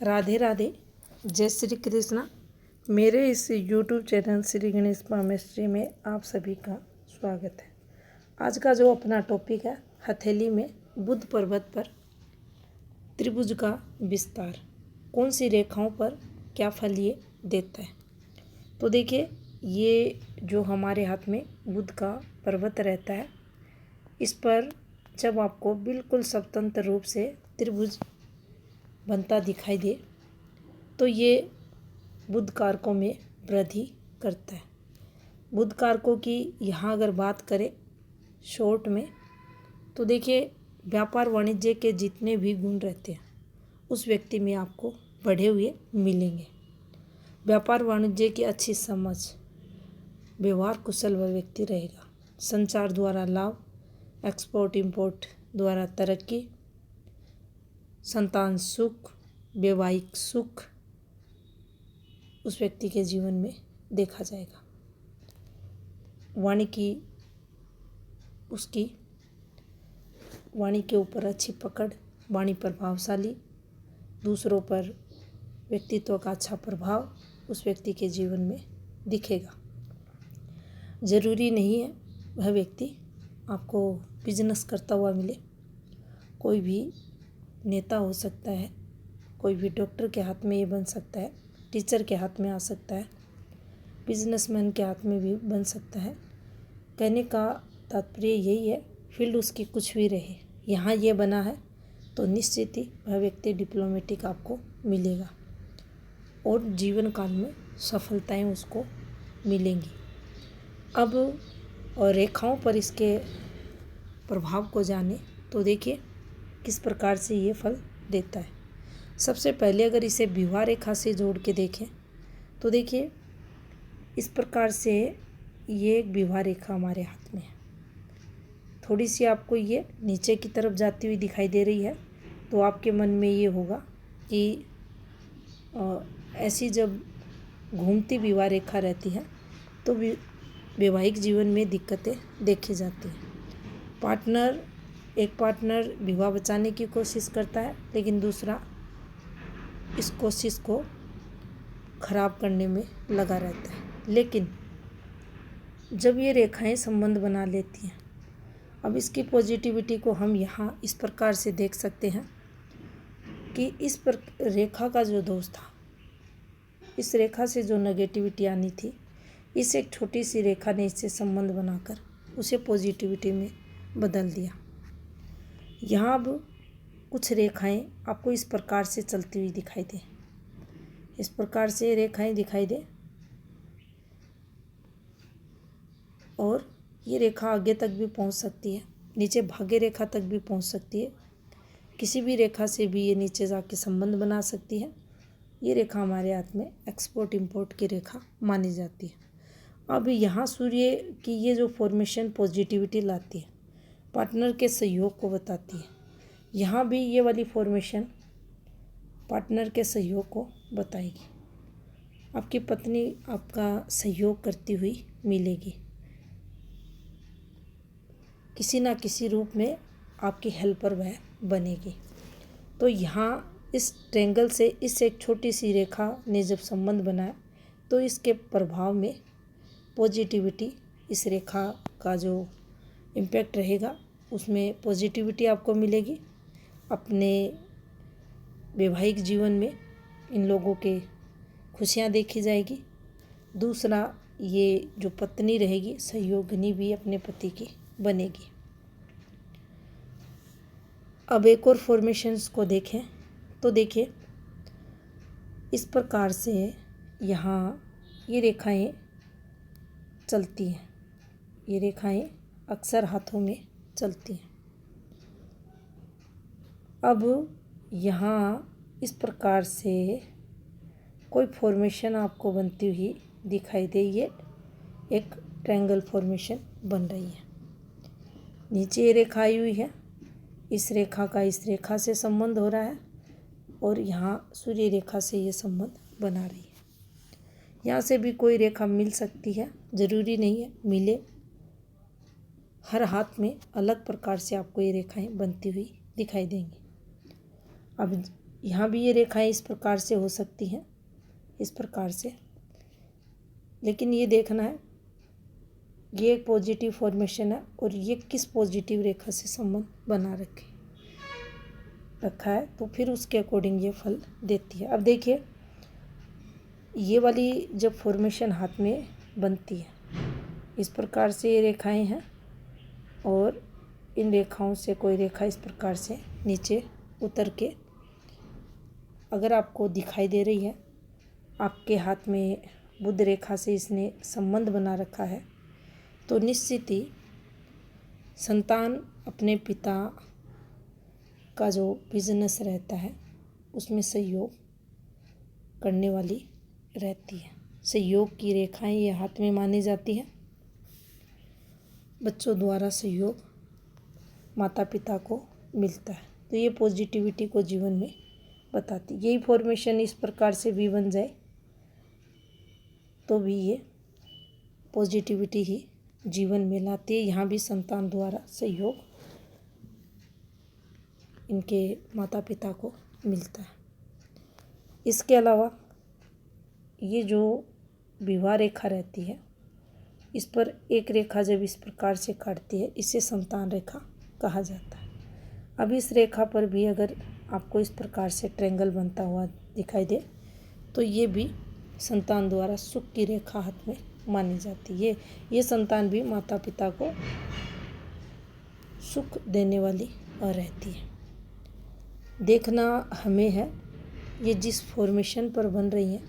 राधे राधे। जय श्री कृष्ण। मेरे इस YouTube channel Shri Ganesh palmistry में आप सभी का स्वागत है। आज का जो अपना टॉपिक है, हथेली में बुध पर्वत पर त्रिभुज का विस्तार, कौन सी रेखाओं पर क्या फल ये देता है। तो देखिए, ये जो हमारे हाथ में बुध का पर्वत रहता है, इस पर जब आपको बिल्कुल स्वतंत्र रूप से त्रिभुज बनता दिखाई दे तो ये बुध कारकों में वृद्धि करता है। बुध कारकों की यहाँ अगर बात करें शॉर्ट में, तो देखिए, व्यापार वाणिज्य के जितने भी गुण रहते हैं उस व्यक्ति में आपको बढ़े हुए मिलेंगे। व्यापार वाणिज्य की अच्छी समझ, व्यवहार कुशल वह व्यक्ति रहेगा। संचार द्वारा लाभ, एक्सपोर्ट इंपोर्ट द्वारा तरक्की, संतान सुख, वैवाहिक सुख उस व्यक्ति के जीवन में देखा जाएगा। उसकी वाणी के ऊपर अच्छी पकड़, वाणी प्रभावशाली, दूसरों पर व्यक्तित्व का अच्छा प्रभाव उस व्यक्ति के जीवन में दिखेगा। जरूरी नहीं है वह व्यक्ति आपको बिजनेस करता हुआ मिले, कोई भी नेता हो सकता है, कोई भी डॉक्टर के हाथ में ये बन सकता है, टीचर के हाथ में आ सकता है, बिजनेसमैन के हाथ में भी बन सकता है। कहने का तात्पर्य यही है, फील्ड उसकी कुछ भी रहे, यहाँ ये बना है तो निश्चित ही वह व्यक्ति डिप्लोमेटिक आपको मिलेगा और जीवन काल में सफलताएं उसको मिलेंगी। अब और रेखाओं पर इसके प्रभाव को जाने तो देखिए किस प्रकार से ये फल देता है। सबसे पहले अगर इसे विवाह रेखा से जोड़ के देखें तो देखिए इस प्रकार से ये एक विवाह रेखा हमारे हाथ में है। थोड़ी सी आपको ये नीचे की तरफ जाती हुई दिखाई दे रही है, तो आपके मन में ये होगा कि ऐसी जब घूमती विवाह रेखा रहती है तो वैवाहिक जीवन में दिक्कतें देखी जाती हैं। एक पार्टनर विवाह बचाने की कोशिश करता है, लेकिन दूसरा इस कोशिश को खराब करने में लगा रहता है। लेकिन जब ये रेखाएं संबंध बना लेती हैं, अब इसकी पॉजिटिविटी को हम यहाँ इस प्रकार से देख सकते हैं कि रेखा का जो दोष था, इस रेखा से जो नेगेटिविटी आनी थी, इस एक छोटी सी रेखा ने इससे संबंध बनाकर उसे पॉजिटिविटी में बदल दिया। यहाँ अब कुछ रेखाएं आपको इस प्रकार से चलती हुई दिखाई दे, इस प्रकार से रेखाएं दिखाई दे और ये रेखा आगे तक भी पहुंच सकती है, नीचे भाग्य रेखा तक भी पहुंच सकती है। किसी भी रेखा से भी ये नीचे जाके संबंध बना सकती है। ये रेखा हमारे हाथ में एक्सपोर्ट इंपोर्ट की रेखा मानी जाती है। अब यहाँ सूर्य की ये जो फॉर्मेशन पॉजिटिविटी लाती है, पार्टनर के सहयोग को बताती है। यहाँ भी ये वाली फॉर्मेशन पार्टनर के सहयोग को बताएगी। आपकी पत्नी आपका सहयोग करती हुई मिलेगी, किसी ना किसी रूप में आपकी हेल्पर वह बनेगी। तो यहाँ इस ट्रेंगल से इस एक छोटी सी रेखा ने जब संबंध बनाया तो इसके प्रभाव में पॉजिटिविटी, इस रेखा का जो इम्पैक्ट रहेगा उसमें पॉजिटिविटी आपको मिलेगी। अपने वैवाहिक जीवन में इन लोगों के खुशियाँ देखी जाएगी। दूसरा, ये जो पत्नी रहेगी सहयोगिनी भी अपने पति की बनेगी। अब एक और फॉर्मेशंस को देखें तो देखिए इस प्रकार से यहाँ ये रेखाएं चलती हैं, ये रेखाएं अक्सर हाथों में चलती हैं। अब यहाँ इस प्रकार से कोई फॉर्मेशन आपको बनती हुई दिखाई दे, ये एक ट्रायंगल फॉर्मेशन बन रही है। नीचे ये रेखा आई हुई है, इस रेखा का इस रेखा से संबंध हो रहा है और यहाँ सूर्य रेखा से ये संबंध बना रही है। यहाँ से भी कोई रेखा मिल सकती है, जरूरी नहीं है मिले। हर हाथ में अलग प्रकार से आपको ये रेखाएं बनती हुई दिखाई देंगी। अब यहाँ भी ये रेखाएं इस प्रकार से हो सकती हैं, इस प्रकार से, लेकिन ये देखना है ये एक पॉजिटिव फॉर्मेशन है और ये किस पॉजिटिव रेखा से संबंध बना रखा है, तो फिर उसके अकॉर्डिंग ये फल देती है। अब देखिए ये वाली जब फॉर्मेशन हाथ में बनती है, इस प्रकार से ये रेखाएं हैं और इन रेखाओं से कोई रेखा इस प्रकार से नीचे उतर के अगर आपको दिखाई दे रही है, आपके हाथ में बुध रेखा से इसने संबंध बना रखा है, तो निश्चित ही संतान अपने पिता का जो बिजनेस रहता है उसमें सहयोग करने वाली रहती है। सहयोग की रेखाएं ये हाथ में मानी जाती है। बच्चों द्वारा सहयोग माता पिता को मिलता है, तो ये पॉजिटिविटी को जीवन में बताती। यही फॉर्मेशन इस प्रकार से भी बन जाए तो भी ये पॉजिटिविटी ही जीवन में लाती है। यहाँ भी संतान द्वारा सहयोग इनके माता पिता को मिलता है। इसके अलावा ये जो विवाह रेखा रहती है, इस पर एक रेखा जब इस प्रकार से काटती है, इसे संतान रेखा कहा जाता है। अब इस रेखा पर भी अगर आपको इस प्रकार से ट्रायंगल बनता हुआ दिखाई दे, तो ये भी संतान द्वारा सुख की रेखा हाथ में मानी जाती है। ये संतान भी माता पिता को सुख देने वाली रहती है। देखना हमें है ये जिस फॉर्मेशन पर बन रही है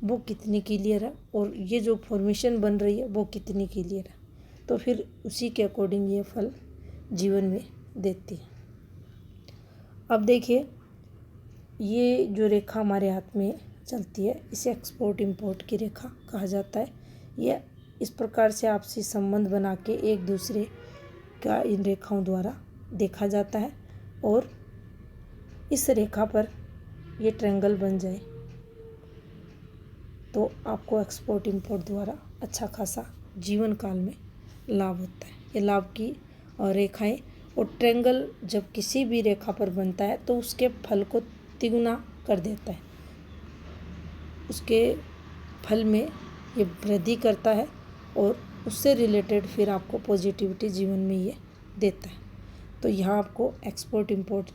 वो कितनी क्लियर है और ये जो फॉर्मेशन बन रही है वो कितनी क्लियर है, तो फिर उसी के अकॉर्डिंग ये फल जीवन में देती है। अब देखिए ये जो रेखा हमारे हाथ में चलती है इसे एक्सपोर्ट इंपोर्ट की रेखा कहा जाता है। यह इस प्रकार से आपसी संबंध बना के एक दूसरे का इन रेखाओं द्वारा देखा जाता है और इस रेखा पर ये ट्रायंगल बन जाए तो आपको एक्सपोर्ट इंपोर्ट द्वारा अच्छा खासा जीवन काल में लाभ होता है। ये लाभ की और रेखाएं और ट्रायंगल जब किसी भी रेखा पर बनता है तो उसके फल को तिगुना कर देता है, उसके फल में ये वृद्धि करता है और उससे रिलेटेड फिर आपको पॉजिटिविटी जीवन में ये देता है। तो यहाँ आपको एक्सपोर्ट इंपोर्ट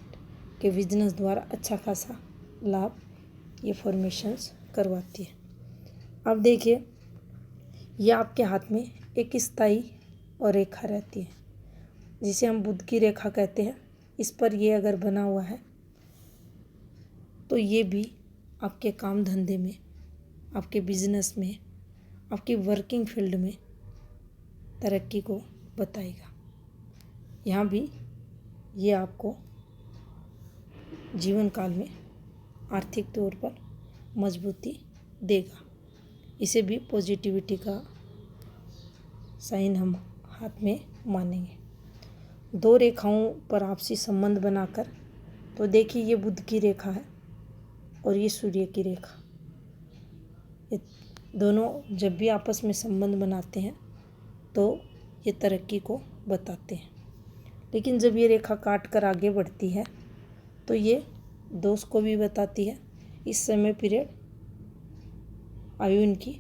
के बिजनेस द्वारा अच्छा खासा लाभ ये फॉर्मेशंस करवाती है। अब देखिए ये आपके हाथ में एक स्थायी और रेखा रहती है जिसे हम बुध की रेखा कहते हैं। इस पर ये अगर बना हुआ है तो ये भी आपके काम धंधे में, आपके बिजनेस में, आपकी वर्किंग फील्ड में तरक्की को बताएगा। यहाँ भी ये आपको जीवन काल में आर्थिक तौर पर मजबूती देगा। इसे भी पॉजिटिविटी का साइन हम हाथ में मानेंगे। दो रेखाओं पर आपसी संबंध बनाकर, तो देखिए ये बुध की रेखा है और ये सूर्य की रेखा, ये दोनों जब भी आपस में संबंध बनाते हैं तो ये तरक्की को बताते हैं। लेकिन जब ये रेखा काट कर आगे बढ़ती है तो ये दोष को भी बताती है। इस समय पीरियड आयु इनकी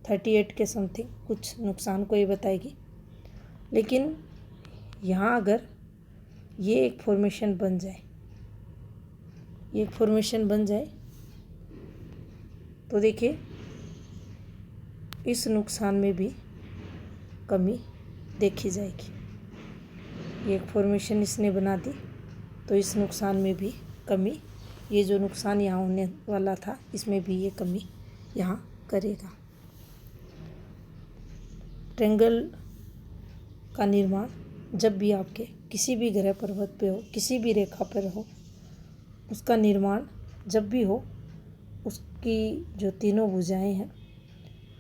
38 के समथिंग कुछ नुकसान को ये बताएगी। लेकिन यहाँ अगर ये एक फॉर्मेशन बन जाए, ये एक फॉर्मेशन बन जाए तो देखिए इस नुकसान में भी कमी देखी जाएगी। ये एक फॉर्मेशन इसने बना दी तो इस नुकसान में भी कमी, ये जो नुकसान यहाँ होने वाला था इसमें भी ये कमी यहाँ करेगा। ट्रायंगल का निर्माण जब भी आपके किसी भी ग्रह पर्वत पे हो, किसी भी रेखा पर हो, उसका निर्माण जब भी हो, उसकी जो तीनों भुजाएं हैं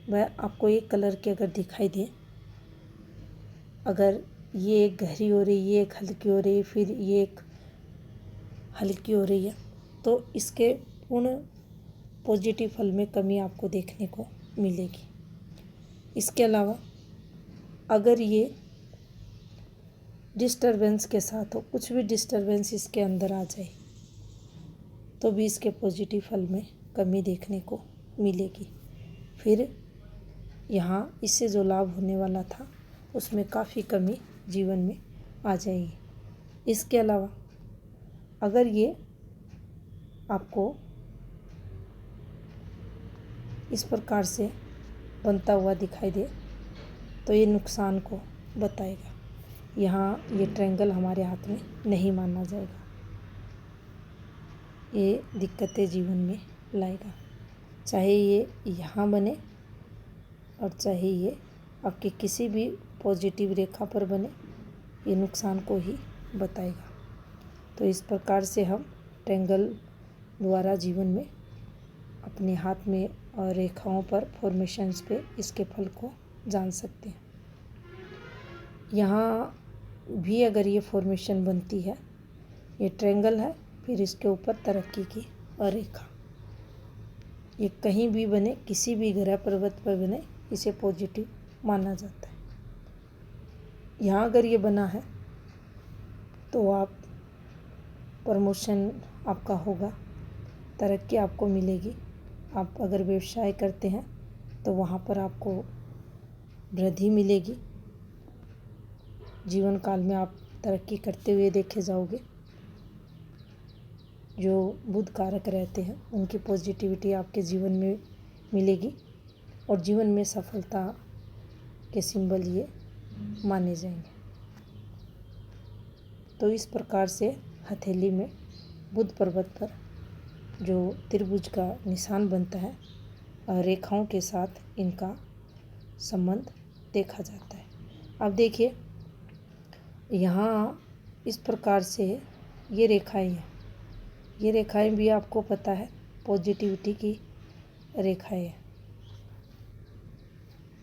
वह आपको एक कलर के अगर दिखाई दे, अगर ये एक गहरी हो रही, ये एक हल्की हो रही, फिर ये एक हल्की हो रही है, तो इसके पूर्ण पॉजिटिव फल में कमी आपको देखने को मिलेगी। इसके अलावा अगर ये डिस्टरबेंस के साथ हो, कुछ भी डिस्टरबेंस इसके अंदर आ जाए, तो भी इसके पॉजिटिव फल में कमी देखने को मिलेगी। फिर यहाँ इससे जो लाभ होने वाला था उसमें काफ़ी कमी जीवन में आ जाएगी। इसके अलावा अगर ये आपको इस प्रकार से बनता हुआ दिखाई दे तो ये नुकसान को बताएगा। यहाँ ये ट्रायंगल हमारे हाथ में नहीं माना जाएगा, ये दिक्कतें जीवन में लाएगा। चाहे ये यहाँ बने और चाहे ये आपके किसी भी पॉजिटिव रेखा पर बने, ये नुकसान को ही बताएगा। तो इस प्रकार से हम ट्रायंगल द्वारा जीवन में अपने हाथ में और रेखाओं पर फॉर्मेशंस पे इसके फल को जान सकते हैं। यहाँ भी अगर ये फॉर्मेशन बनती है, ये ट्रायंगल है, फिर इसके ऊपर तरक्की की और रेखा, ये कहीं भी बने, किसी भी ग्रह पर्वत पर बने, इसे पॉजिटिव माना जाता है। यहाँ अगर ये बना है तो आप प्रमोशन आपका होगा, तरक्की आपको मिलेगी। आप अगर व्यवसाय करते हैं तो वहाँ पर आपको वृद्धि मिलेगी। जीवन काल में आप तरक्की करते हुए देखे जाओगे। जो बुध कारक रहते हैं उनकी पॉजिटिविटी आपके जीवन में मिलेगी और जीवन में सफलता के सिंबल ये माने जाएंगे। तो इस प्रकार से हथेली में बुध पर्वत पर जो त्रिभुज का निशान बनता है, रेखाओं के साथ इनका संबंध देखा जाता है। अब देखिए यहाँ इस प्रकार से ये रेखाएं हैं, ये रेखाएं भी आपको पता है पॉजिटिविटी की रेखाएं हैं।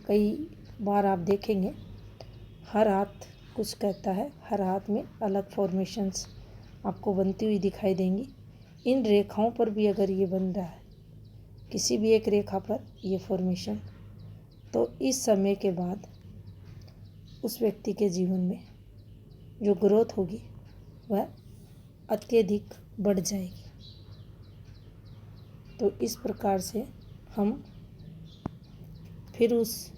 कई बार आप देखेंगे हर हाथ कुछ कहता है, हर हाथ में अलग फॉर्मेशंस आपको बनती हुई दिखाई देंगी। इन रेखाओं पर भी अगर ये बन रहा है, किसी भी एक रेखा पर ये फॉर्मेशन, तो इस समय के बाद उस व्यक्ति के जीवन में जो ग्रोथ होगी वह अत्यधिक बढ़ जाएगी। तो इस प्रकार से हम फिर उस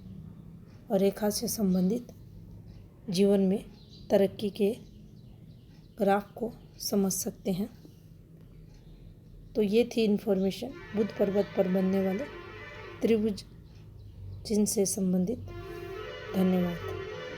रेखा से संबंधित जीवन में तरक्की के ग्राफ को समझ सकते हैं। तो ये थी इन्फॉर्मेशन बुध पर्वत पर बनने वाले त्रिभुज जिनसे संबंधित। धन्यवाद।